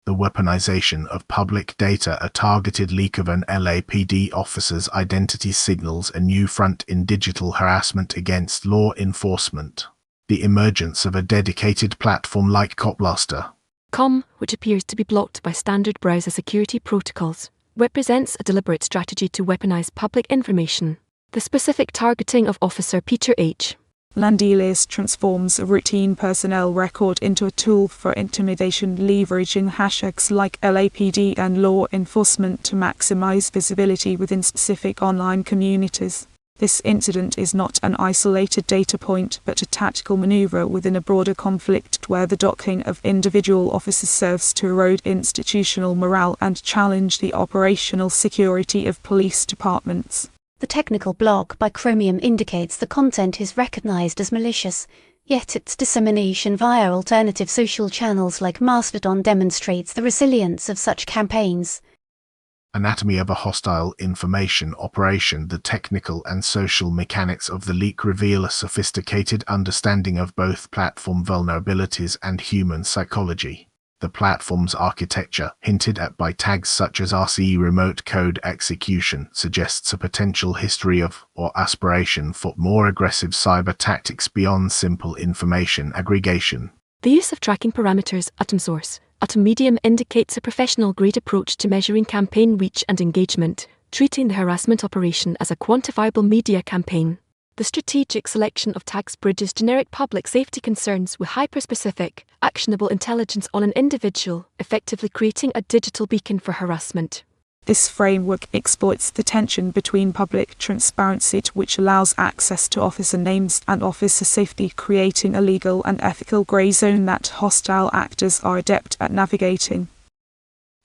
The weaponization of public data. A targeted leak of an LAPD officer's identity signals a new front in digital harassment against law enforcement. The emergence of a dedicated platform like Copblaster.com, which appears to be blocked by standard browser security protocols, represents a deliberate strategy to weaponize public information. The specific targeting of Officer Peter H. Landelius transforms a routine personnel record into a tool for intimidation, leveraging hashtags like LAPD and law enforcement to maximize visibility within specific online communities. This incident is not an isolated data point, but a tactical maneuver within a broader conflict where the docking of individual officers serves to erode institutional morale and challenge the operational security of police departments. The technical blog by Chromium indicates the content is recognized as malicious, yet its dissemination via alternative social channels like Mastodon demonstrates the resilience of such campaigns. Anatomy of a hostile information operation. The technical and social mechanics of the leak reveal a sophisticated understanding of both platform vulnerabilities and human psychology. The platform's architecture, hinted at by tags such as RCE remote code execution, suggests a potential history of, or aspiration for, more aggressive cyber tactics beyond simple information aggregation. The use of tracking parameters, atom source, atom medium indicates a professional-grade approach to measuring campaign reach and engagement, treating the harassment operation as a quantifiable media campaign. The strategic selection of tags bridges generic public safety concerns with hyper-specific, actionable intelligence on an individual, effectively creating a digital beacon for harassment. This framework exploits the tension between public transparency, which allows access to officer names, and officer safety, creating a legal and ethical grey zone that hostile actors are adept at navigating.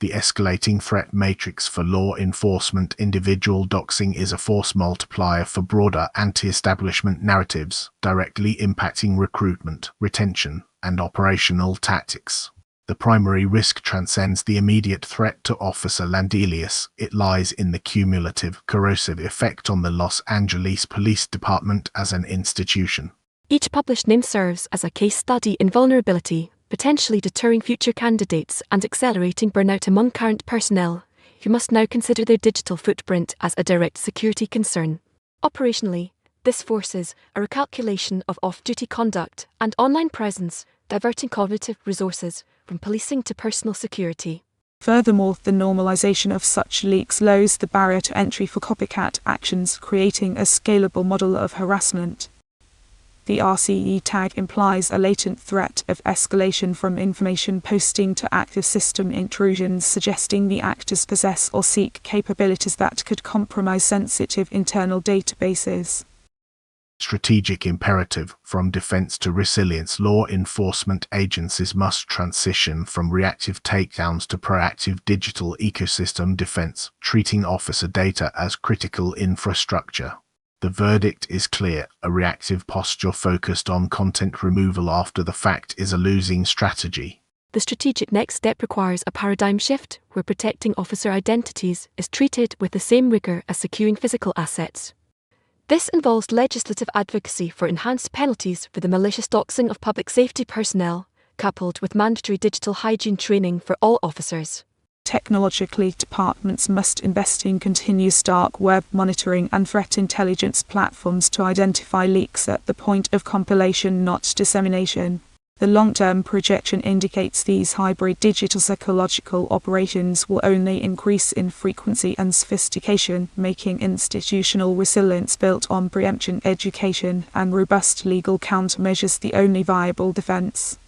The escalating threat matrix for law enforcement. Individual doxing is a force multiplier for broader anti-establishment narratives, directly impacting recruitment, retention, and operational tactics. The primary risk transcends the immediate threat to Officer Landelius. It lies in the cumulative, corrosive effect on the Los Angeles Police Department as an institution. Each published name serves as a case study in vulnerability, potentially deterring future candidates and accelerating burnout among current personnel, who must now consider their digital footprint as a direct security concern. Operationally, this forces a recalculation of off-duty conduct and online presence, diverting cognitive resources from policing to personal security. Furthermore, the normalization of such leaks lowers the barrier to entry for copycat actions, creating a scalable model of harassment. The RCE tag implies a latent threat of escalation from information posting to active system intrusions, suggesting the actors possess or seek capabilities that could compromise sensitive internal databases. Strategic imperative. From defense to resilience. Law enforcement agencies must transition from reactive takedowns to proactive digital ecosystem defense, treating officer data as critical infrastructure. The verdict is clear: a reactive posture focused on content removal after the fact is a losing strategy. The strategic next step requires a paradigm shift where protecting officer identities is treated with the same rigor as securing physical assets. This involves legislative advocacy for enhanced penalties for the malicious doxing of public safety personnel, coupled with mandatory digital hygiene training for all officers. Technologically, departments must invest in continuous dark web monitoring and threat intelligence platforms to identify leaks at the point of compilation, not dissemination. The long-term projection indicates these hybrid digital psychological operations will only increase in frequency and sophistication, making institutional resilience built on preemption, education, and robust legal countermeasures the only viable defense.